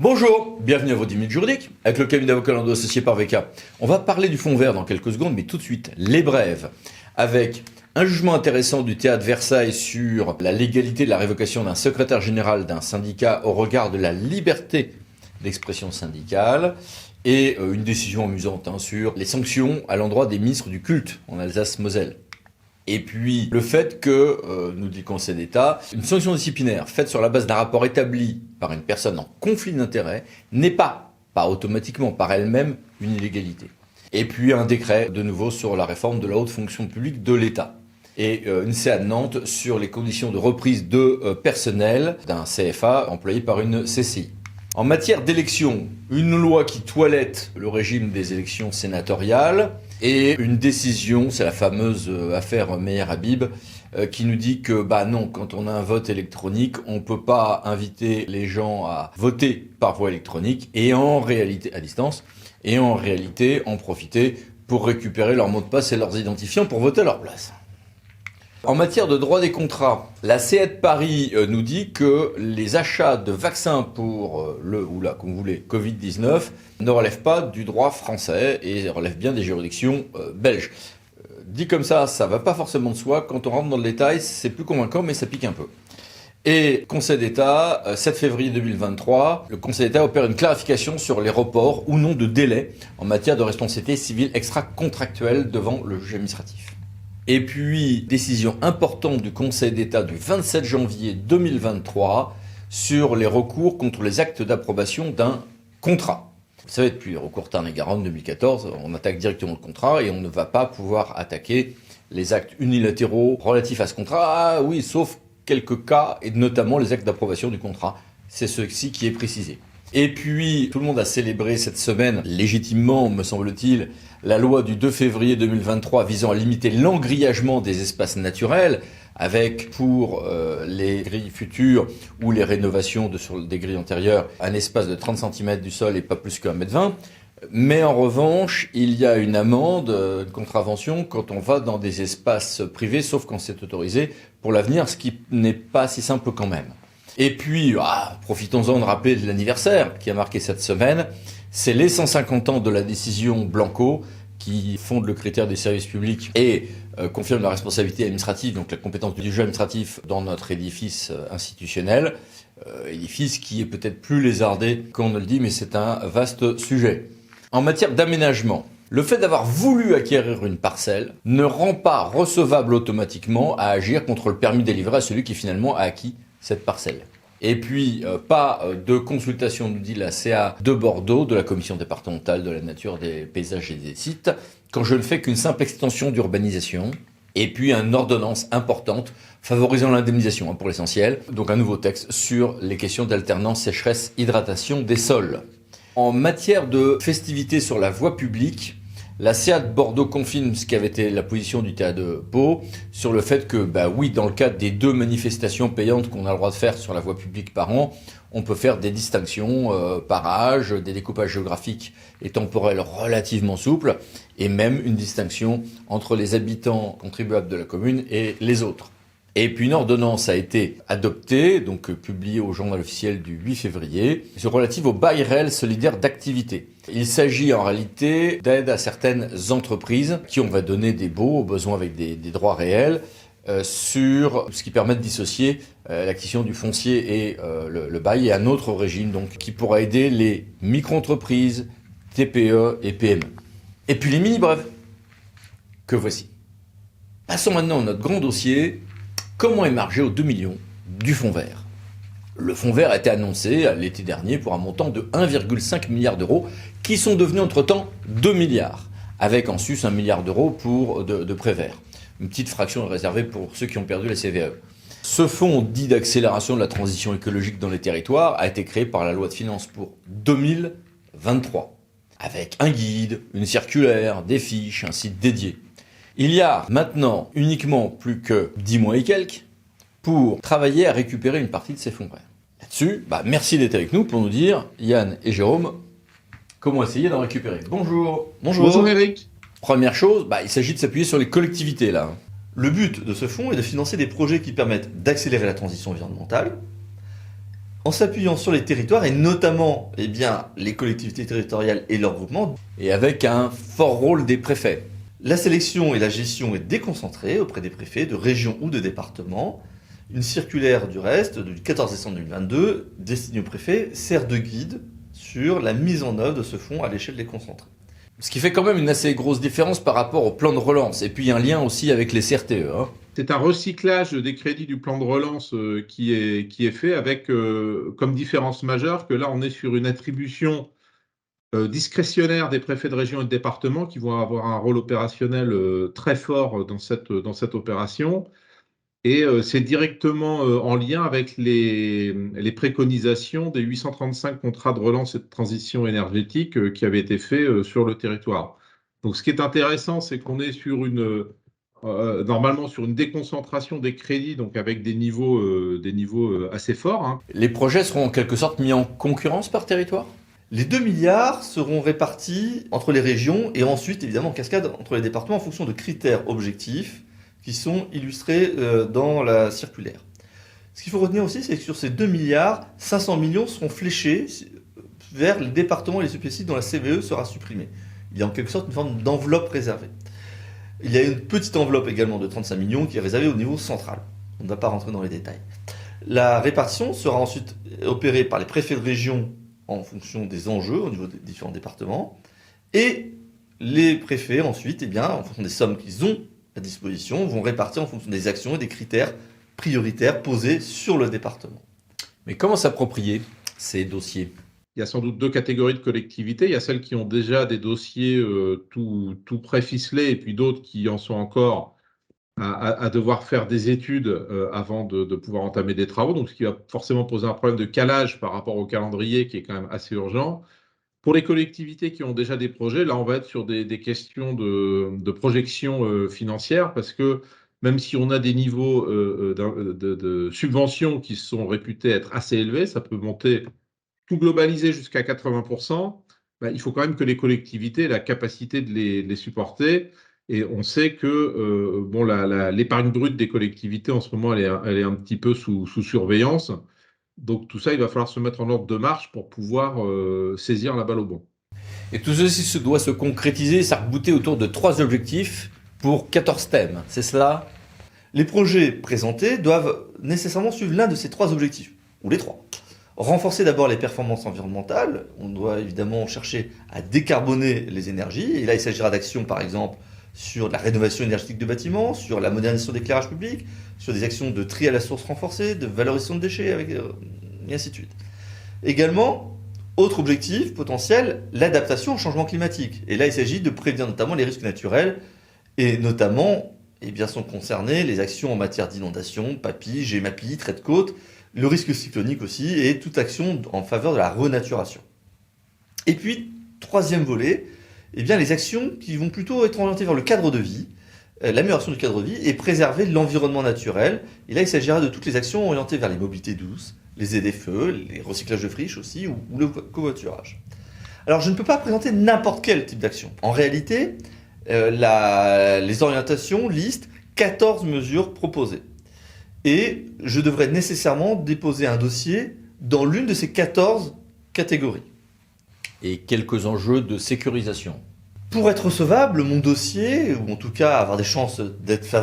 Bonjour, bienvenue à vos 10 minutes juridiques, avec le cabinet d'avocats Lando associé par VK. On va parler du fonds vert dans quelques secondes, mais tout de suite, les brèves, avec un jugement intéressant du théâtre Versailles sur la légalité de la révocation d'un secrétaire général d'un syndicat au regard de la liberté d'expression syndicale, et une décision amusante sur les sanctions à l'endroit des ministres du culte en Alsace-Moselle. Et puis le fait que, nous dit le Conseil d'État, une sanction disciplinaire faite sur la base d'un rapport établi par une personne en conflit d'intérêts n'est pas automatiquement par elle-même une illégalité. Et puis un décret de nouveau sur la réforme de la haute fonction publique de l'État. Et une CA de Nantes sur les conditions de reprise de personnel d'un CFA employé par une CCI. En matière d'élections, une loi qui toilette le régime des élections sénatoriales et une décision, c'est la fameuse affaire Meyer Habib, qui nous dit que non, quand on a un vote électronique, on peut pas inviter les gens à voter par voie électronique et en réalité à distance et en réalité en profiter pour récupérer leur mot de passe et leurs identifiants pour voter à leur place. En matière de droit des contrats, la CA de Paris nous dit que les achats de vaccins pour comme vous voulez, Covid-19 ne relèvent pas du droit français et relèvent bien des juridictions belges. Dit comme ça va pas forcément de soi. Quand on rentre dans le détail, c'est plus convaincant, mais ça pique un peu. Et Conseil d'État, 7 février 2023, le Conseil d'État opère une clarification sur les reports ou non de délai en matière de responsabilité civile extra-contractuelle devant le juge administratif. Et puis, décision importante du Conseil d'État du 27 janvier 2023 sur les recours contre les actes d'approbation d'un contrat. Vous savez, depuis le recours Tarn-et-Garonne 2014, on attaque directement le contrat et on ne va pas pouvoir attaquer les actes unilatéraux relatifs à ce contrat. Ah oui, sauf quelques cas, et notamment les actes d'approbation du contrat. C'est ceci qui est précisé. Et puis, tout le monde a célébré cette semaine, légitimement, me semble-t-il, la loi du 2 février 2023 visant à limiter l'engrillagement des espaces naturels, avec pour les grilles futures ou les rénovations sur des grilles antérieures, un espace de 30 cm du sol et pas plus qu'un mètre 20. Mais en revanche, il y a une amende, une contravention quand on va dans des espaces privés, sauf quand c'est autorisé pour l'avenir, ce qui n'est pas si simple quand même. Et puis, profitons-en de rappeler l'anniversaire qui a marqué cette semaine. C'est les 150 ans de la décision Blanco qui fonde le critère des services publics et confirme la responsabilité administrative, donc la compétence du juge administratif dans notre édifice institutionnel. Édifice qui est peut-être plus lézardé qu'on ne le dit, mais c'est un vaste sujet. En matière d'aménagement, le fait d'avoir voulu acquérir une parcelle ne rend pas recevable automatiquement à agir contre le permis délivré à celui qui finalement a acquis cette parcelle. Et puis, pas de consultation, nous dit la CA de Bordeaux, de la Commission départementale de la nature, des paysages et des sites, quand je ne fais qu'une simple extension d'urbanisation. Et puis, une ordonnance importante favorisant l'indemnisation, pour l'essentiel. Donc, un nouveau texte sur les questions d'alternance sécheresse-hydratation des sols. En matière de festivités sur la voie publique, la CA de Bordeaux confirme ce qui avait été la position du théâtre de Pau sur le fait que, oui, dans le cadre des 2 manifestations payantes qu'on a le droit de faire sur la voie publique par an, on peut faire des distinctions par âge, des découpages géographiques et temporels relativement souples, et même une distinction entre les habitants contribuables de la commune et les autres. Et puis une ordonnance a été adoptée, donc publiée au journal officiel du 8 février, relative au bail réel solidaire d'activité. Il s'agit en réalité d'aide à certaines entreprises qui on va donner des baux, au besoin avec des droits réels, sur ce qui permet de dissocier l'acquisition du foncier et le bail et un autre régime donc qui pourra aider les micro-entreprises, TPE et PME. Et puis les mini-brèves, que voici. Passons maintenant à notre grand dossier. Comment émarger aux 2 millions du fonds vert? Le fonds vert a été annoncé l'été dernier pour un montant de 1,5 milliard d'euros qui sont devenus entre-temps 2 milliards, avec en sus 1 milliard d'euros de prêts verts. Une petite fraction est réservée pour ceux qui ont perdu la CVAE. Ce fonds dit d'accélération de la transition écologique dans les territoires a été créé par la loi de finances pour 2023, avec un guide, une circulaire, des fiches, un site dédié. Il y a maintenant uniquement plus que 10 mois et quelques pour travailler à récupérer une partie de ces fonds verts. Là-dessus, merci d'être avec nous pour nous dire, Yann et Jérôme, comment essayer d'en récupérer. Bonjour. Bonjour Eric. Première chose, il s'agit de s'appuyer sur les collectivités là. Le but de ce fonds est de financer des projets qui permettent d'accélérer la transition environnementale en s'appuyant sur les territoires et notamment les collectivités territoriales et leurs groupements, et avec un fort rôle des préfets. La sélection et la gestion est déconcentrée auprès des préfets de régions ou de départements. Une circulaire du reste du 14 décembre 2022 destinée aux préfets sert de guide sur la mise en œuvre de ce fonds à l'échelle déconcentrée. Ce qui fait quand même une assez grosse différence par rapport au plan de relance. Et puis il y a un lien aussi avec les CRTE. C'est un recyclage des crédits du plan de relance qui est fait avec comme différence majeure que là, on est sur une attribution discrétionnaire des préfets de région et de département qui vont avoir un rôle opérationnel très fort dans cette opération. Et c'est directement en lien avec les préconisations des 835 contrats de relance et de transition énergétique qui avaient été faits sur le territoire. Donc ce qui est intéressant, c'est qu'on est sur normalement sur une déconcentration des crédits, donc avec des niveaux assez forts, hein. Les projets seront en quelque sorte mis en concurrence par territoire ? Les 2 milliards seront répartis entre les régions et ensuite, évidemment, en cascade entre les départements en fonction de critères objectifs qui sont illustrés dans la circulaire. Ce qu'il faut retenir aussi, c'est que sur ces 2 milliards, 500 millions seront fléchés vers les départements et les EPCI dont la CVE sera supprimée. Il y a en quelque sorte une forme d'enveloppe réservée. Il y a une petite enveloppe également de 35 millions qui est réservée au niveau central. On ne va pas rentrer dans les détails. La répartition sera ensuite opérée par les préfets de région en fonction des enjeux au niveau des différents départements. Et les préfets ensuite, en fonction des sommes qu'ils ont à disposition, vont répartir en fonction des actions et des critères prioritaires posés sur le département. Mais comment s'approprier ces dossiers ? Il y a sans doute 2 catégories de collectivités. Il y a celles qui ont déjà des dossiers tout pré-ficelés et puis d'autres qui en sont encore à devoir faire des études avant de pouvoir entamer des travaux. Donc, ce qui va forcément poser un problème de calage par rapport au calendrier qui est quand même assez urgent. Pour les collectivités qui ont déjà des projets, là, on va être sur des questions de projection financière parce que même si on a des niveaux de subventions qui sont réputés être assez élevés, ça peut monter tout globalisé jusqu'à 80%, il faut quand même que les collectivités aient la capacité de les supporter. Et on sait que l'épargne brute des collectivités, en ce moment, elle est un petit peu sous surveillance. Donc tout ça, il va falloir se mettre en ordre de marche pour pouvoir saisir la balle au bon. Et tout ceci doit se concrétiser, s'arc-bouter autour de 3 objectifs pour 14 thèmes, c'est cela ? Les projets présentés doivent nécessairement suivre l'un de ces 3 objectifs, ou les 3. Renforcer d'abord les performances environnementales. On doit évidemment chercher à décarboner les énergies. Et là, il s'agira d'actions, par exemple, sur la rénovation énergétique de bâtiments, sur la modernisation d'éclairage public, sur des actions de tri à la source renforcée, de valorisation de déchets, et ainsi de suite. Également, autre objectif potentiel, l'adaptation au changement climatique. Et là, il s'agit de prévenir notamment les risques naturels et notamment, sont concernées les actions en matière d'inondation, PAPI, GEMAPI, trait de côte, le risque cyclonique aussi, et toute action en faveur de la renaturation. Et puis, 3e volet, les actions qui vont plutôt être orientées vers le cadre de vie, l'amélioration du cadre de vie et préserver l'environnement naturel. Et là, il s'agira de toutes les actions orientées vers les mobilités douces, les ZFE, les recyclages de friches aussi, ou le covoiturage. Alors, je ne peux pas présenter n'importe quel type d'action. En réalité, les orientations listent 14 mesures proposées. Et je devrais nécessairement déposer un dossier dans l'une de ces 14 catégories. Et quelques enjeux de sécurisation. Pour être recevable, mon dossier, ou en tout cas avoir des chances d'être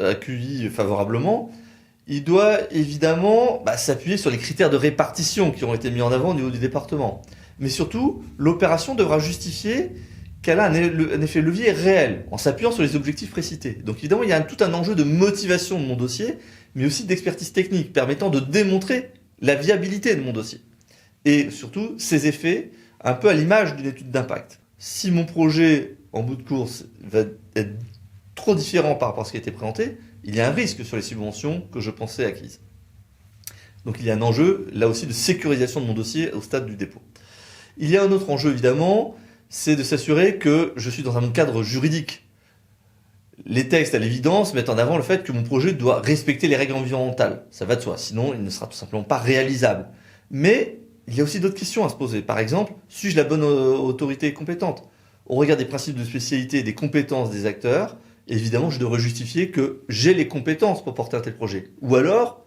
accueilli favorablement, il doit évidemment s'appuyer sur les critères de répartition qui ont été mis en avant au niveau du département. Mais surtout, l'opération devra justifier qu'elle a un effet levier réel, en s'appuyant sur les objectifs précités. Donc évidemment, il y a tout un enjeu de motivation de mon dossier, mais aussi d'expertise technique, permettant de démontrer la viabilité de mon dossier. Et surtout, ses effets, un peu à l'image d'une étude d'impact. Si mon projet, en bout de course, va être trop différent par rapport à ce qui a été présenté, il y a un risque sur les subventions que je pensais acquises. Donc il y a un enjeu, là aussi, de sécurisation de mon dossier au stade du dépôt. Il y a un autre enjeu, évidemment, c'est de s'assurer que je suis dans un cadre juridique. Les textes, à l'évidence, mettent en avant le fait que mon projet doit respecter les règles environnementales. Ça va de soi, sinon il ne sera tout simplement pas réalisable. Mais il y a aussi d'autres questions à se poser. Par exemple, suis-je la bonne autorité compétente ? Au regard des principes de spécialité et des compétences des acteurs, évidemment, je devrais justifier que j'ai les compétences pour porter un tel projet. Ou alors,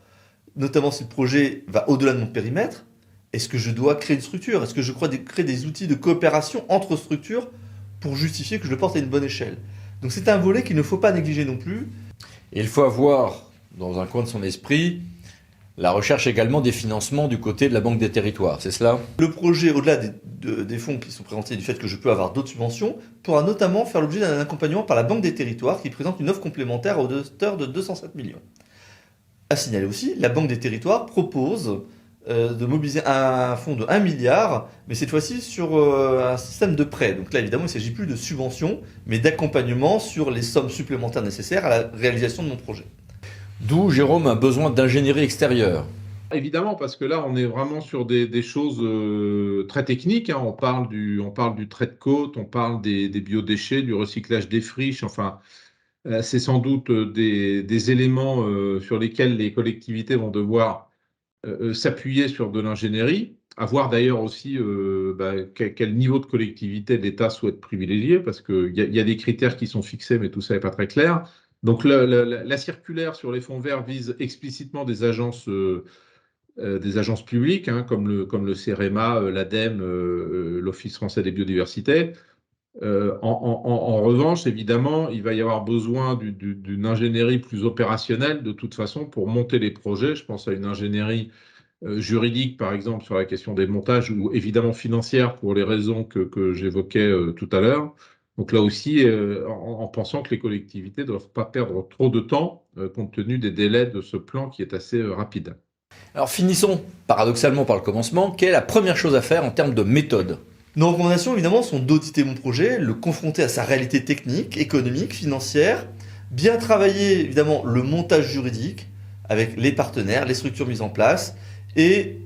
notamment si le projet va au-delà de mon périmètre, est-ce que je dois créer une structure? Est-ce que je crois créer des outils de coopération entre structures pour justifier que je le porte à une bonne échelle? Donc c'est un volet qu'il ne faut pas négliger non plus. Et il faut avoir, dans un coin de son esprit, la recherche également des financements du côté de la Banque des Territoires, c'est cela? Le projet, au-delà des fonds qui sont présentés, du fait que je peux avoir d'autres subventions, pourra notamment faire l'objet d'un accompagnement par la Banque des Territoires qui présente une offre complémentaire à hauteur de 207 millions. À signaler aussi, la Banque des Territoires propose de mobiliser un fonds de 1 milliard, mais cette fois-ci sur un système de prêt. Donc là, évidemment, il ne s'agit plus de subventions, mais d'accompagnement sur les sommes supplémentaires nécessaires à la réalisation de mon projet. D'où, Jérôme, un besoin d'ingénierie extérieure. Évidemment, parce que là, on est vraiment sur des choses très techniques, hein. On parle du trait de côte, on parle des biodéchets, du recyclage des friches. Enfin, c'est sans doute des éléments sur lesquels les collectivités vont devoir s'appuyer sur de l'ingénierie. À voir d'ailleurs aussi quel niveau de collectivité l'État souhaite privilégier, parce qu'il y a des critères qui sont fixés, mais tout ça n'est pas très clair. Donc la circulaire sur les fonds verts vise explicitement des agences publiques, hein, comme le CEREMA, l'ADEME, l'Office français des biodiversités. En revanche, évidemment, il va y avoir besoin d'une ingénierie plus opérationnelle de toute façon pour monter les projets. Je pense à une ingénierie juridique, par exemple, sur la question des montages, ou évidemment financière pour les raisons que j'évoquais tout à l'heure. Donc là aussi, en pensant que les collectivités ne doivent pas perdre trop de temps, compte tenu des délais de ce plan qui est assez rapide. Alors finissons paradoxalement par le commencement. Quelle est la première chose à faire en termes de méthode? Nos recommandations, évidemment, sont d'auditer mon projet, le confronter à sa réalité technique, économique, financière, bien travailler, évidemment, le montage juridique avec les partenaires, les structures mises en place et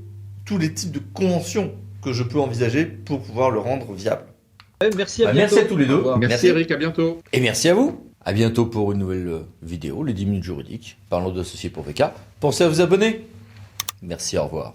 tous les types de conventions que je peux envisager pour pouvoir le rendre viable. Merci à bientôt. Merci à tous les deux. Merci Eric, à bientôt. Et merci à vous. À bientôt pour une nouvelle vidéo, les 10 minutes juridiques, parlons d'associés pour VK. Pensez à vous abonner. Merci, au revoir.